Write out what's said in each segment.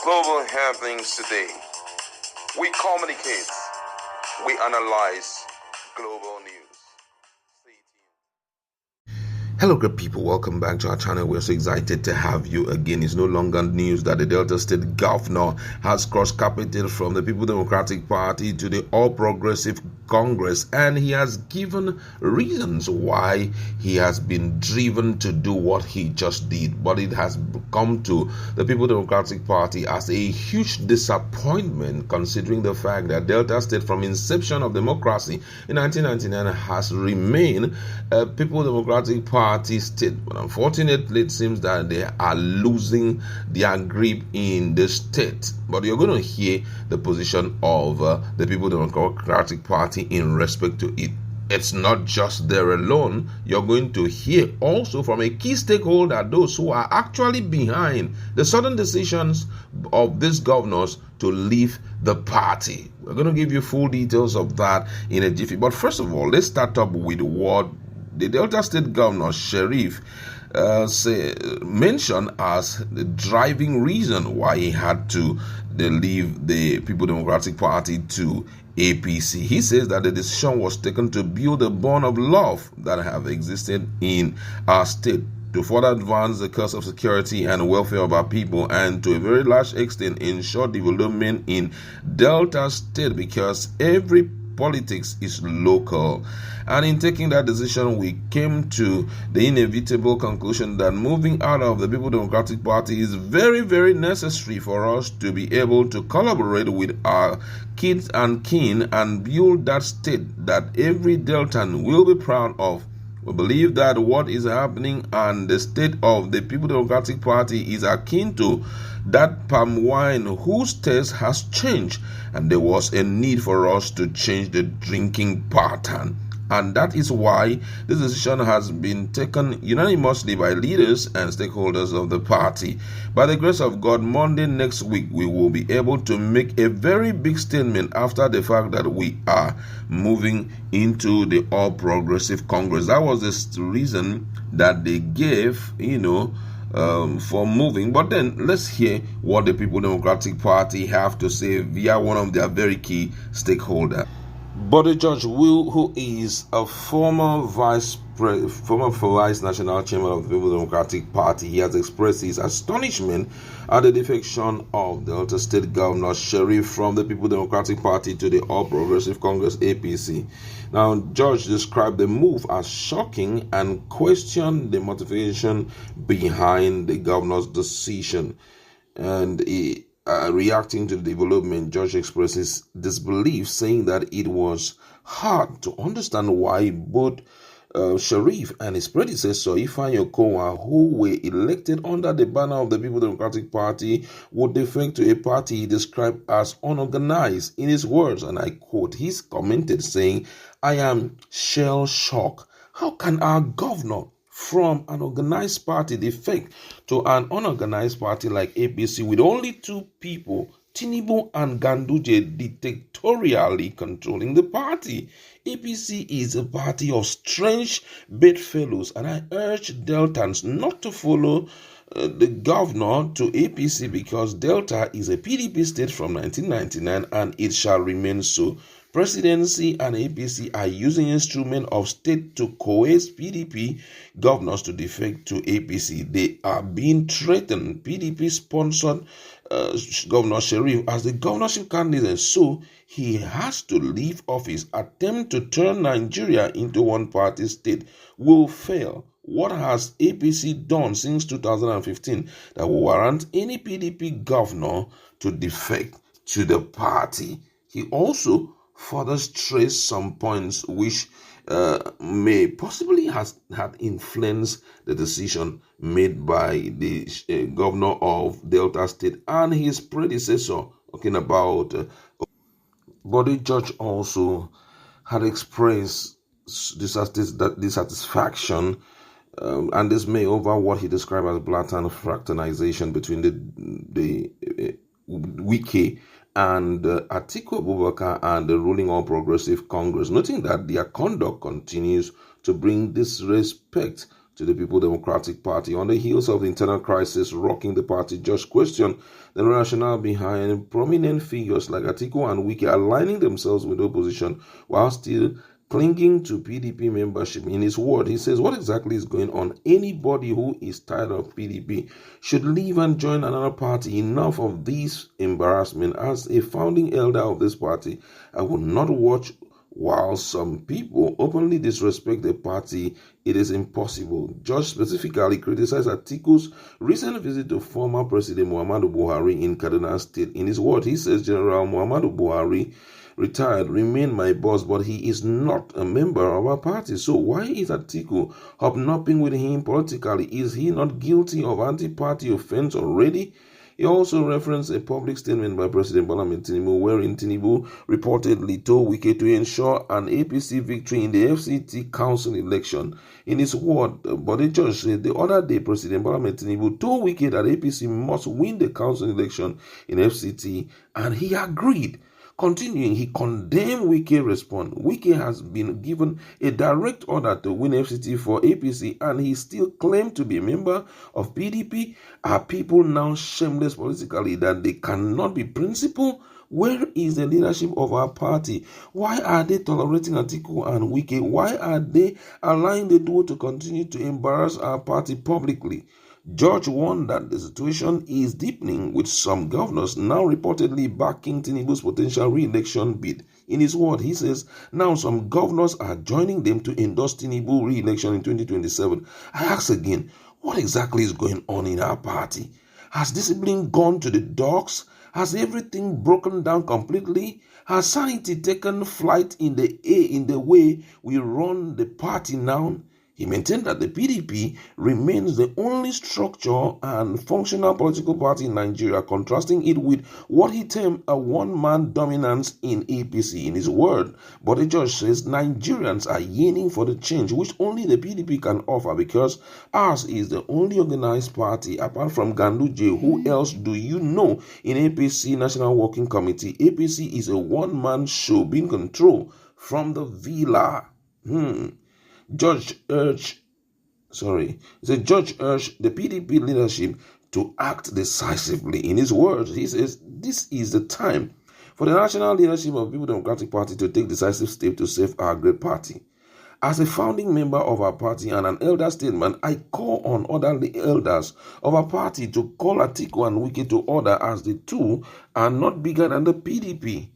global happenings today. We communicate, we analyze global news. Hello, great people. Welcome back to our channel. We're so excited to have you again. It's no longer news that the Delta State governor has cross-carpeted from the People Democratic Party to the All Progressive Congress, and he has given reasons why he has been driven to do what he just did. But it has come to the People Democratic Party as a huge disappointment, considering the fact that Delta State, from inception of democracy in 1999, has remained a People Democratic Party state. But unfortunately, it seems that they are losing their grip in the state. But you're going to hear the position of the People Democratic Party in respect to it. It's not just there alone. You're going to hear also from a key stakeholder, those who are actually behind the sudden decisions of these governors to leave the party. We're going to give you full details of that in a jiffy. But first of all, let's start up with what the Delta State Governor Sheriff mentioned as the driving reason why he had to leave the People Democratic Party to APC. He says that the decision was taken to build a bond of love that have existed in our state, to further advance the cause of security and welfare of our people, and to a very large extent ensure development in Delta State, because every politics is local. And in taking that decision, we came to the inevitable conclusion that moving out of the People Democratic Party is very, very necessary for us to be able to collaborate with our kids and kin and build that state that every Deltan will be proud of. We believe that what is happening and the state of the People Democratic Party is akin to that palm wine whose taste has changed, and there was a need for us to change the drinking pattern. And that is why this decision has been taken unanimously by leaders and stakeholders of the party. By the grace of God, Monday next week, we will be able to make a very big statement after the fact that we are moving into the All Progressive Congress. That was the reason that they gave, for moving. But then let's hear what the People Democratic Party have to say via one of their very key stakeholders. Body George Will, who is a former vice national chairman of the People Democratic Party, he has expressed his astonishment at the defection of Delta State Governor Sheriff from the People Democratic Party to the All Progressive Congress APC. Now, George described the move as shocking and questioned the motivation behind the governor's decision. And reacting to the development, George expresses disbelief, saying that it was hard to understand why both Sheriff and his predecessor, Ifeanyi Okowa, who were elected under the banner of the People Democratic Party, would defect to a party he described as unorganized. In his words, and I quote, he's commented saying, "I am shell-shocked. How can our governor from an organized party defect to an unorganized party like APC with only two people, Tinubu and Ganduje, dictatorially controlling the party? APC is a party of strange bedfellows, and I urge Deltans not to follow the governor to APC, because Delta is a PDP state from 1999 and it shall remain so. Presidency and APC are using instrument of state to coerce PDP governors to defect to APC. They are being threatened. PDP sponsored Governor Sheriff as the governorship candidate, so he has to leave office. Attempt to turn Nigeria into one-party state will fail. What has APC done since 2015 that will warrant any PDP governor to defect to the party? He also further stressed some points which may possibly had influenced the decision made by the governor of Delta State and his predecessor, talking about Body George also had expressed dissatisfaction and dismay over what he described as blatant fraternization between the Wike and Atiku Abubakar and the ruling All Progressive Congress, noting that their conduct continues to bring disrespect to the People Democratic Party. On the heels of the internal crisis rocking the party, Josh questioned the rationale behind prominent figures like Atiku and Wike aligning themselves with the opposition while still clinging to PDP membership. In his word, he says, what exactly is going on? Anybody who is tired of PDP should leave and join another party. Enough of this embarrassment. As a founding elder of this party, I will not watch while some people openly disrespect the party. It is impossible. Judge specifically criticized Atiku's recent visit to former President Muhammadu Buhari in Kaduna State. In his word, he says General Muhammadu Buhari, retired, remain my boss, but he is not a member of our party. So why is Atiku hobnobbing with him politically? Is he not guilty of anti-party offense already? He also referenced a public statement by President Bola Tinubu, wherein Tinubu reportedly told Wike to ensure an APC victory in the FCT council election. In his word, but the judge said the other day, President Bola Tinubu told Wike that APC must win the council election in FCT, and he agreed. Continuing, he condemned Wike's response. Wike has been given a direct order to win FCT for APC, and he still claimed to be a member of PDP. Are people now shameless politically that they cannot be principled? Where is the leadership of our party? Why are they tolerating Atiku and Wike? Why are they allowing the duo to continue to embarrass our party publicly? George warned that the situation is deepening, with some governors now reportedly backing Tinubu's potential re-election bid. In his word, he says, now some governors are joining them to endorse Tinubu re-election in 2027. I ask again, what exactly is going on in our party? Has discipline gone to the dogs? Has everything broken down completely? Has sanity taken flight in the way we run the party now? He maintained that the PDP remains the only structure and functional political party in Nigeria, contrasting it with what he termed a one-man dominance in APC. In his word, but the judge says Nigerians are yearning for the change which only the PDP can offer, because ours is the only organized party apart from Ganduje. Who else do you know in APC National Working Committee? APC is a one-man show being controlled from the villa. Judge urged the PDP leadership to act decisively. In his words, he says, this is the time for the national leadership of the People Democratic Party to take decisive steps to save our great party. As a founding member of our party and an elder statesman, I call on other elders of our party to call Atiku and Wike to order, as the two are not bigger than the PDP.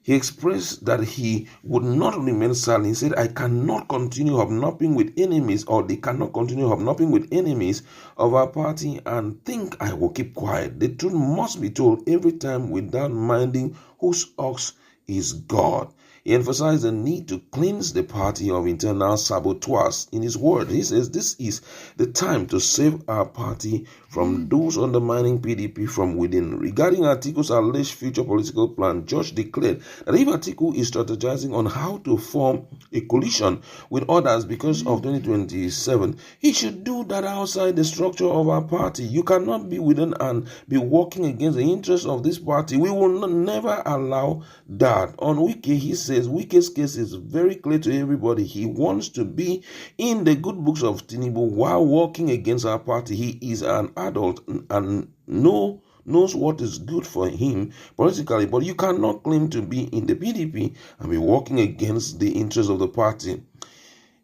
He expressed that he would not remain silent. He said, I cannot continue hobnobbing with enemies, or they cannot continue hobnobbing with enemies of our party and think I will keep quiet. The truth must be told every time without minding whose ox is God. He emphasized the need to cleanse the party of internal saboteurs. In his word, he says this is the time to save our party from those undermining PDP from within. Regarding Atiku's alleged future political plan, George declared that if Atiku is strategizing on how to form a coalition with others because of 2027, he should do that outside the structure of our party. You cannot be within and be working against the interests of this party. We will never allow that. On Wike, he says Wike's case is very clear to everybody. He wants to be in the good books of Tinubu while working against our party. He is an adult and knows what is good for him politically, but you cannot claim to be in the PDP and be working against the interests of the party.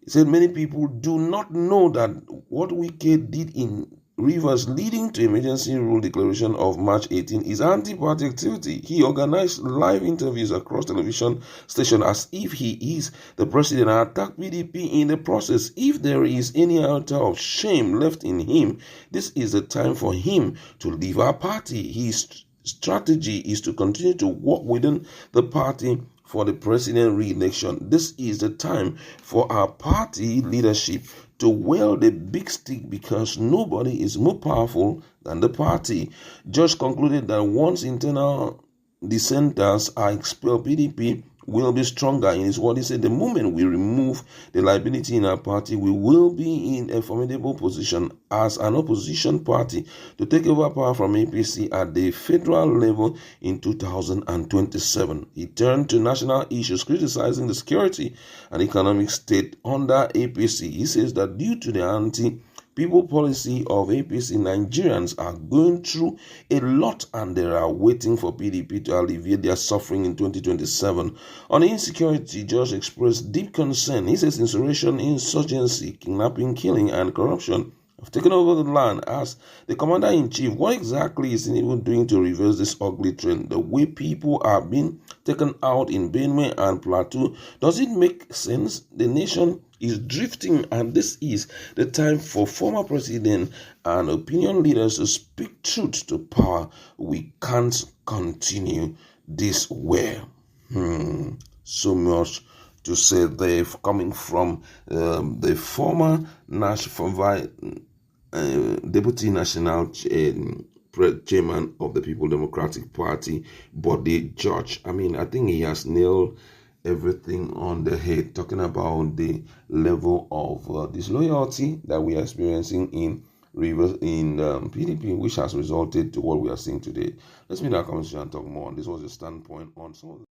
He said many people do not know that what Wike did in Rivers, leading to emergency rule declaration of March 18, is anti-party activity. He organized live interviews across television stations as if he is the president and attacked PDP in the process. If there is any iota of shame left in him, this is the time for him to leave our party. His strategy is to continue to work within the party for the president re-election. This is the time for our party leadership to wield a big stick, because nobody is more powerful than the party. Judge concluded that once internal dissenters are expelled, PDP will be stronger. In his word, he said, the moment we remove the liability in our party, we will be in a formidable position as an opposition party to take over power from APC at the federal level in 2027. He turned to national issues, criticizing the security and economic state under APC. He says that due to the anti-people policy of APC, Nigerians are going through a lot and they are waiting for PDP to alleviate their suffering in 2027. On insecurity, George expressed deep concern. He says insurrection, insurgency, kidnapping, killing, and corruption have taken over the land. As the commander-in-chief, what exactly is he even doing to reverse this ugly trend? The way people are being taken out in Benue and Plateau, does it make sense? The nation is drifting, and this is the time for former president and opinion leaders to speak truth to power. We can't continue this way. So much to say there, coming from the former deputy national chairman of the People Democratic Party, Bode George. I mean, I think he has nailed everything on the head, talking about the level of disloyalty that we are experiencing in PDP, which has resulted to what we are seeing today. Let's meet our conversation and talk more. This was a standpoint on some of the